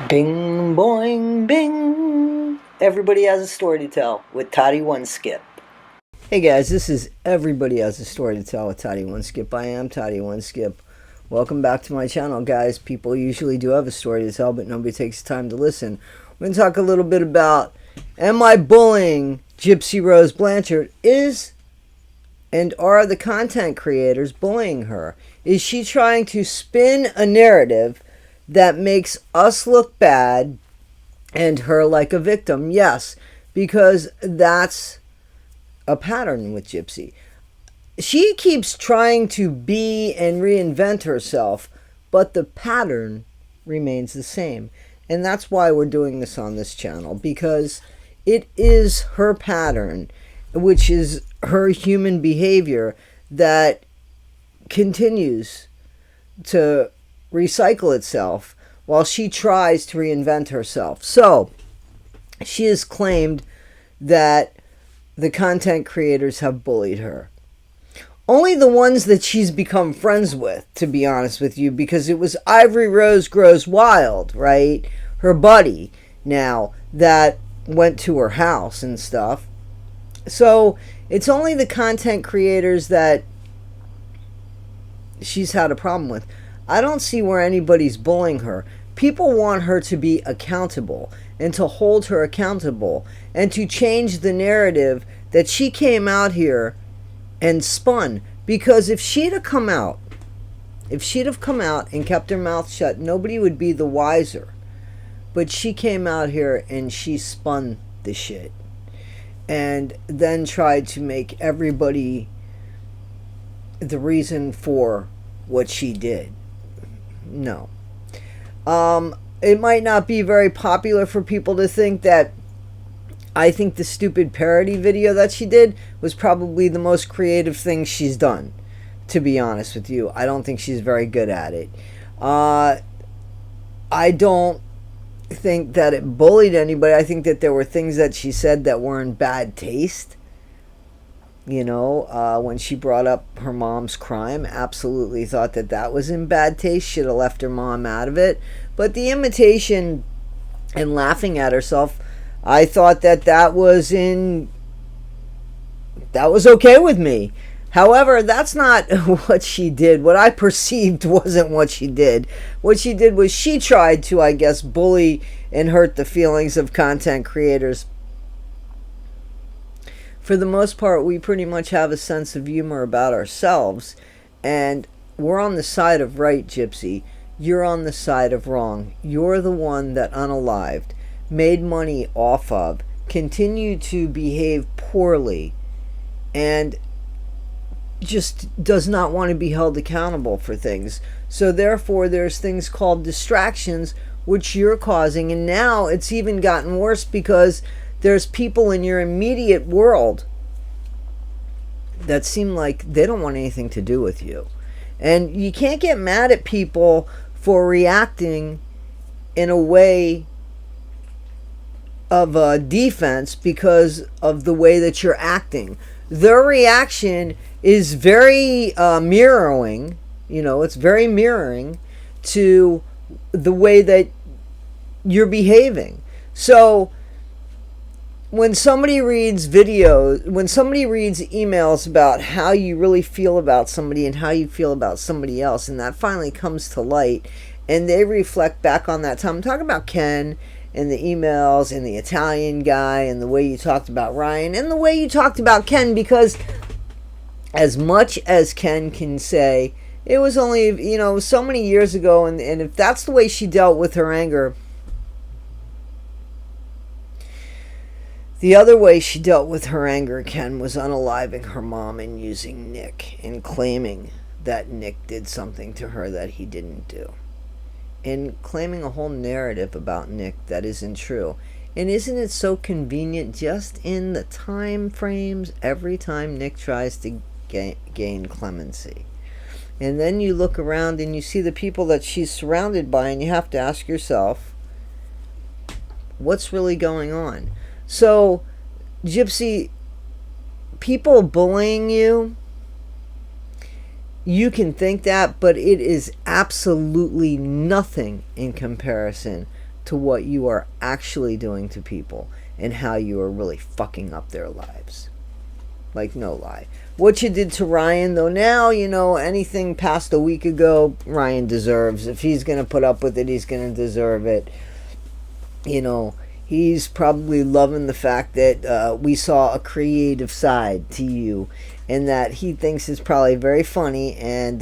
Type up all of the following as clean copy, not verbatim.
Bing, boing, bing. Everybody has a story to tell with Toddie One Skip. Hey guys, this is Everybody Has a Story to Tell with Toddie One Skip. I am Toddie One Skip. Welcome back to my channel, guys. People usually do have a story to tell, but nobody takes the time to listen. We're going to talk a little bit about, am I bullying Gypsy Rose Blanchard? And are the content creators bullying her? Is she trying to spin a narrative that makes us look bad and her like a victim? Yes, because that's a pattern with Gypsy. She keeps trying to be and reinvent herself, but the pattern remains the same. And that's why we're doing this on this channel, because it is her pattern, which is her human behavior, that continues to recycle itself while she tries to reinvent herself. So she has claimed that the content creators have bullied her. Only the ones that she's become friends with, to be honest with you, because it was Ivory Rose Grows Wild, right? Her buddy now, that went to her house and stuff. So it's only the content creators that she's had a problem with. I don't see where anybody's bullying her. People want her to be accountable and to hold her accountable and to change the narrative that she came out here and spun. Because if she'd have come out and kept her mouth shut, nobody would be the wiser. But she came out here and she spun the shit and then tried to make everybody the reason for what she did. No. It might not be very popular for people to think that I think the stupid parody video that she did was probably the most creative thing she's done, to be honest with you. I don't think she's very good at it. I don't think that it bullied anybody. I think that there were things that she said that were in bad taste. You know, when she brought up her mom's crime, absolutely thought that that was in bad taste. Should have left her mom out of it. But the imitation and laughing at herself, I thought that that was okay with me. However, that's not what she did. What I perceived wasn't what she did. What she did was she tried to, I guess, bully and hurt the feelings of content creators. For the most part, we pretty much have a sense of humor about ourselves, and we're on the side of right, Gypsy. You're on the side of wrong. You're the one that unalived, made money off of, continued to behave poorly, and just does not want to be held accountable for things. So therefore, there's things called distractions, which you're causing, and now it's even gotten worse because there's people in your immediate world that seem like they don't want anything to do with you. And you can't get mad at people for reacting in a way of a defense because of the way that you're acting. Their reaction is very mirroring, it's very mirroring to the way that you're behaving. So when somebody reads emails about how you really feel about somebody and how you feel about somebody else, and that finally comes to light, and they reflect back on that time. I'm talking about Ken and the emails and the Italian guy and the way you talked about Ryan and the way you talked about Ken, because as much as Ken can say, it was only, so many years ago, and if that's the way she dealt with her anger, the other way she dealt with her anger, Ken, was unaliving her mom and using Nick and claiming that Nick did something to her that he didn't do. And claiming a whole narrative about Nick that isn't true. And isn't it so convenient just in the time frames every time Nick tries to gain clemency? And then you look around and you see the people that she's surrounded by, and you have to ask yourself, what's really going on? So, Gypsy, people bullying you, you can think that, but it is absolutely nothing in comparison to what you are actually doing to people and how you are really fucking up their lives. Like, no lie. What you did to Ryan, though, now, you know, anything past a week ago, Ryan deserves. If he's going to put up with it, he's going to deserve it. You know, he's probably loving the fact that we saw a creative side to you, and that he thinks it's probably very funny. And,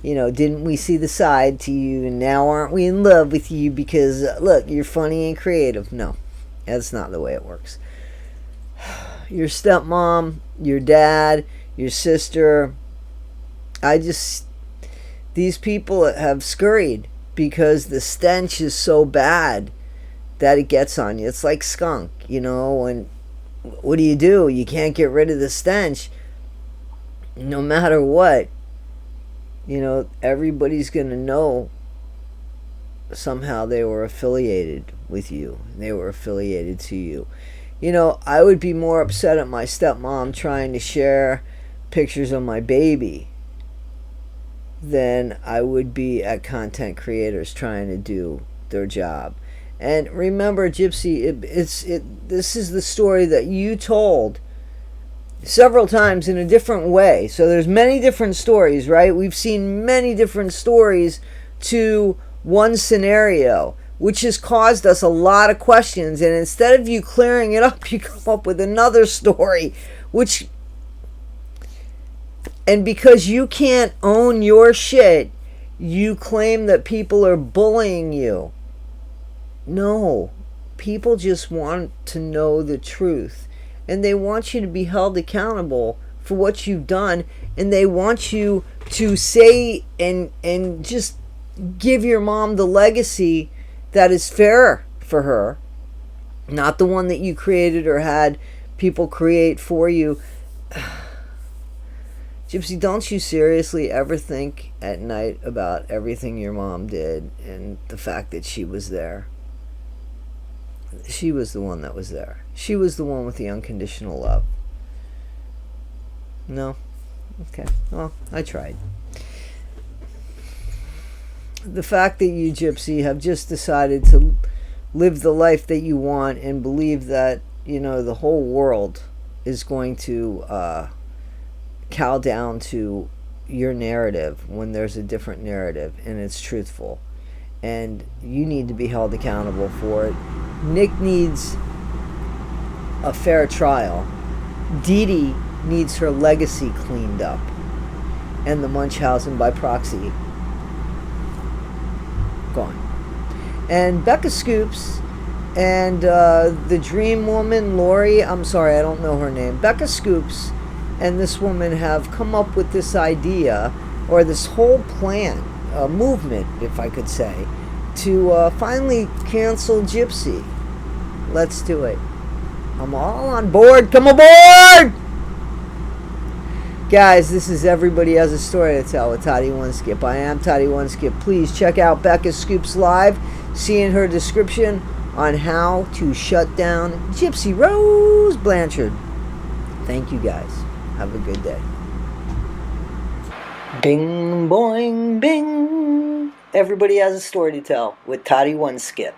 you know, didn't we see the side to you, and now aren't we in love with you because, look, you're funny and creative? No, that's not the way it works. Your stepmom, your dad, your sister, these people have scurried because the stench is so bad that it gets on you. It's like skunk, you know, and what do? You can't get rid of the stench. No matter what, you know, everybody's going to know somehow they were affiliated with you. They were affiliated to you. You know, I would be more upset at my stepmom trying to share pictures of my baby than I would be at content creators trying to do their job. And remember, Gypsy, this is the story that you told several times in a different way. So there's many different stories, right? We've seen many different stories to one scenario, which has caused us a lot of questions. And instead of you clearing it up, you come up with another story, and because you can't own your shit, you claim that people are bullying you. No, people just want to know the truth, and they want you to be held accountable for what you've done, and they want you to say and just give your mom the legacy that is fair for her, not the one that you created or had people create for you. Gypsy, don't you seriously ever think at night about everything your mom did and the fact that she was there? She was the one that was there. She was the one with the unconditional love. No? Okay. Well, I tried. The fact that you, Gypsy, have just decided to live the life that you want and believe that, you know, the whole world is going to cow down to your narrative when there's a different narrative and it's truthful, and you need to be held accountable for it. Nick needs a fair trial. Dee Dee needs her legacy cleaned up, and the Munchausen by proxy gone. And Becca Scoops and the dream woman Lori, I'm sorry, I don't know her name, Becca Scoops and this woman have come up with this idea, or this whole plan, a movement, if I could say, to finally cancel Gypsy. Let's do it. I'm all on board. Come aboard! Guys, this is Everybody Has a Story to Tell with Toddie One Skip. I am Toddie One Skip. Please check out Becca Scoops Live. See in her description on how to shut down Gypsy Rose Blanchard. Thank you, guys. Have a good day. Bing, boing, bing. Everybody has a story to tell with Toddie One Skip.